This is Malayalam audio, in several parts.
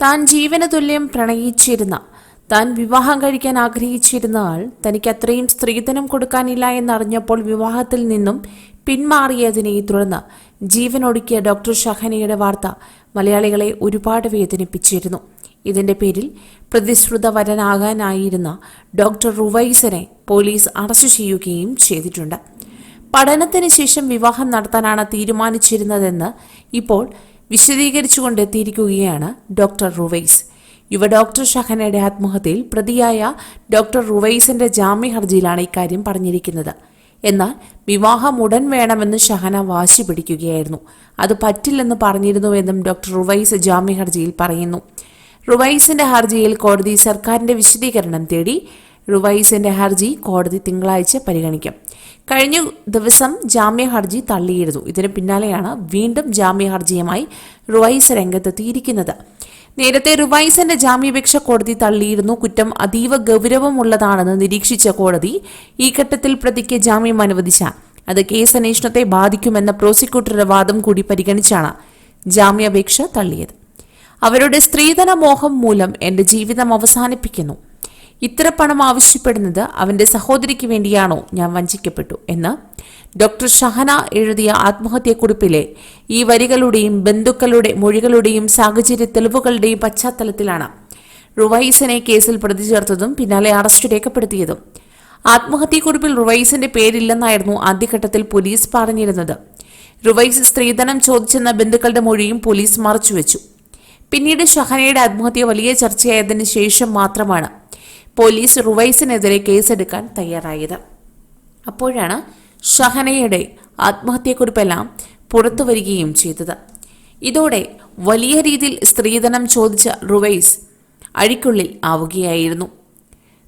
താൻ ജീവന തുല്യം പ്രണയിച്ചിരുന്ന, താൻ വിവാഹം കഴിക്കാൻ ആഗ്രഹിച്ചിരുന്ന ആൾ തനിക്ക് അത്രയും സ്ത്രീധനം കൊടുക്കാനില്ല എന്നറിഞ്ഞപ്പോൾ വിവാഹത്തിൽ നിന്നും പിന്മാറിയതിനെ തുടർന്ന് ജീവനൊടുക്കിയ ഡോക്ടർ ഷഹനയുടെ വാർത്ത മലയാളികളെ ഒരുപാട് വേദനിപ്പിച്ചിരുന്നു. ഇതിന്റെ പേരിൽ പ്രതിശ്രുത വരനാകാനായിരുന്ന ഡോക്ടർ റുവൈസിനെ പോലീസ് അറസ്റ്റ് ചെയ്യുകയും ചെയ്തിട്ടുണ്ട്. പഠനത്തിന് ശേഷം വിവാഹം നടത്താനാണ് തീരുമാനിച്ചിരുന്നതെന്ന് ഇപ്പോൾ വിശദീകരിച്ചുകൊണ്ടെത്തിയിരിക്കുകയാണ് ഡോക്ടർ റുവൈസ്. യുവ ഡോക്ടർ ഷഹനയുടെ ആത്മഹത്യയിൽ പ്രതിയായ ഡോക്ടർ റുവൈസിന്റെ ജാമ്യ ഹർജിയിലാണ് ഇക്കാര്യം പറഞ്ഞിരിക്കുന്നത്. എന്നാൽ വിവാഹം ഉടൻ വേണമെന്ന് ഷഹന വാശി പിടിക്കുകയായിരുന്നു. അത് പറ്റില്ലെന്ന് പറഞ്ഞിരുന്നുവെന്നും ഡോക്ടർ റുവൈസ് ജാമ്യ ഹർജിയിൽ പറയുന്നു. റുവൈസിന്റെ ഹർജിയിൽ കോടതി സർക്കാരിന്റെ വിശദീകരണം തേടി. റുവൈസിന്റെ ഹർജി കോടതി തിങ്കളാഴ്ച പരിഗണിക്കും. കഴിഞ്ഞ ദിവസം ജാമ്യ ഹർജി തള്ളിയിരുന്നു. ഇതിന് പിന്നാലെയാണ് വീണ്ടും ജാമ്യ ഹർജിയുമായി റുവൈസ് രംഗത്തെത്തിയിരിക്കുന്നത്. നേരത്തെ റുവൈസിന്റെ ജാമ്യാപേക്ഷ കോടതി തള്ളിയിരുന്നു. കുറ്റം അതീവ ഗൗരവമുള്ളതാണെന്ന് നിരീക്ഷിച്ച കോടതി ഈ ഘട്ടത്തിൽ പ്രതിക്ക് ജാമ്യം അനുവദിച്ചാൽ അത് കേസന്വേഷണത്തെ ബാധിക്കുമെന്ന പ്രോസിക്യൂട്ടറുടെ വാദം കൂടി പരിഗണിച്ചാണ് ജാമ്യാപേക്ഷ തള്ളിയത്. അവരുടെ സ്ത്രീധന മോഹം മൂലം എന്റെ ജീവിതം അവസാനിപ്പിക്കുന്നു. ഇത്ര പണം ആവശ്യപ്പെടുന്നത് അവന്റെ സഹോദരിക്ക് വേണ്ടിയാണോ? ഞാൻ വഞ്ചിക്കപ്പെട്ടു എന്ന് ഡോക്ടർ ഷഹന എഴുതിയ ആത്മഹത്യക്കുറിപ്പിലെ ഈ വരികളുടെയും ബന്ധുക്കളുടെ മൊഴികളുടെയും സാഹചര്യ തെളിവുകളുടെയും പശ്ചാത്തലത്തിലാണ് റുവൈസിനെ കേസിൽ പ്രതി ചേർത്തതും പിന്നാലെ അറസ്റ്റ് രേഖപ്പെടുത്തിയതും. ആത്മഹത്യക്കുറിപ്പിൽ റുവൈസിന്റെ പേരില്ലെന്നായിരുന്നു ആദ്യഘട്ടത്തിൽ പോലീസ് പറഞ്ഞിരുന്നത്. റുവൈസ് സ്ത്രീധനം ചോദിച്ചെന്ന ബന്ധുക്കളുടെ മൊഴിയും പോലീസ് മറച്ചുവെച്ചു. പിന്നീട് ഷഹനയുടെ ആത്മഹത്യ വലിയ ചർച്ചയായതിനു ശേഷം മാത്രമാണ് പോലീസ് റുവൈസിനെതിരെ കേസെടുക്കാൻ തയ്യാറായത്. അപ്പോഴാണ് ഷഹനയുടെ ആത്മഹത്യക്കുറിപ്പെല്ലാം പുറത്തു വരികയും ചെയ്തത്. ഇതോടെ വലിയ രീതിയിൽ സ്ത്രീധനം ചോദിച്ച റുവൈസ് അഴിക്കുള്ളിൽ ആവുകയായിരുന്നു.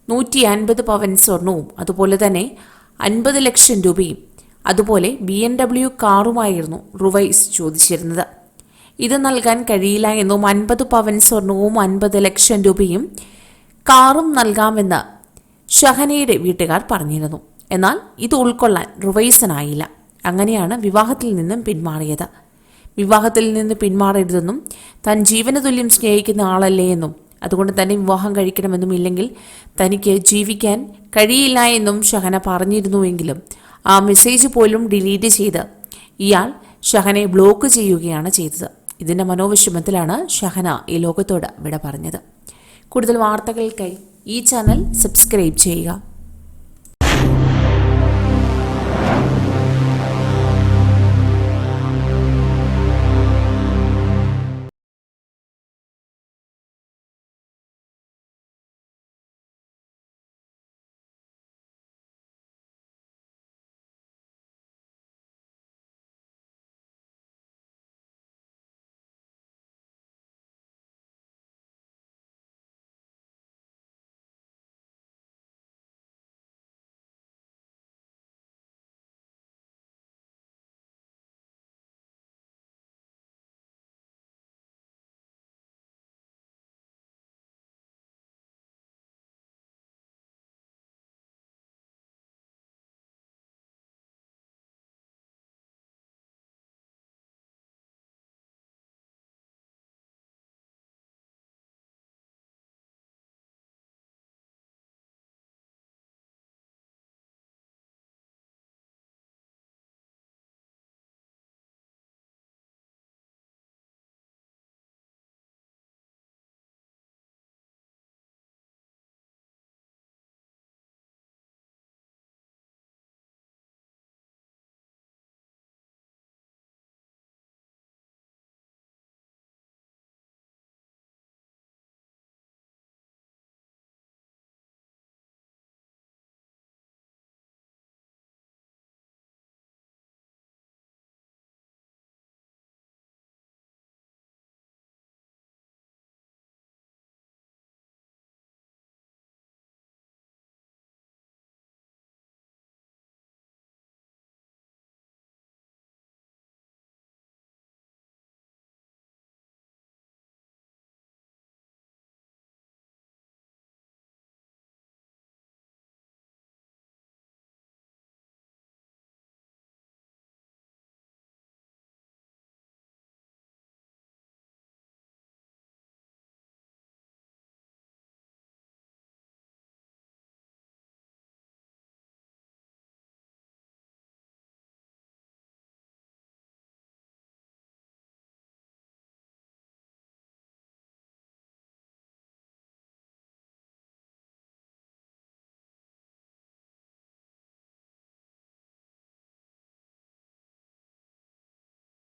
150 പവൻ സ്വർണവും അതുപോലെ തന്നെ 50 ലക്ഷം രൂപയും അതുപോലെ BMW കാറുമായിരുന്നു റുവൈസ് ചോദിച്ചിരുന്നത്. ഇത് നൽകാൻ കഴിയില്ല എന്നും 50 പവൻ സ്വർണവും 50 ലക്ഷം രൂപയും കാറും നൽകാമെന്ന് ഷഹനയുടെ വീട്ടുകാർ പറഞ്ഞിരുന്നു. എന്നാൽ ഇത് ഉൾക്കൊള്ളാൻ റുവൈസിനായില്ല. അങ്ങനെയാണ് വിവാഹത്തിൽ നിന്നും പിന്മാറിയത്. വിവാഹത്തിൽ നിന്ന് പിന്മാറരുതെന്നും താൻ ജീവന തുല്യം സ്നേഹിക്കുന്ന ആളല്ലേ എന്നും അതുകൊണ്ട് തന്നെ വിവാഹം കഴിക്കണമെന്നും ഇല്ലെങ്കിൽ തനിക്ക് ജീവിക്കാൻ കഴിയില്ല എന്നും ഷഹന പറഞ്ഞിരുന്നുവെങ്കിലും ആ മെസ്സേജ് പോലും ഡിലീറ്റ് ചെയ്ത് ഇയാൾ ഷഹനയെ ബ്ലോക്ക് ചെയ്യുകയാണ് ചെയ്തത്. ഇതിന്റെ മനോവിഷമത്തിലാണ് ഷഹന ഈ ലോകത്തോട് വിട പറഞ്ഞത്. കൂടുതൽ വാർത്തകൾക്കായി ഈ ചാനൽ സബ്സ്ക്രൈബ് ചെയ്യുക.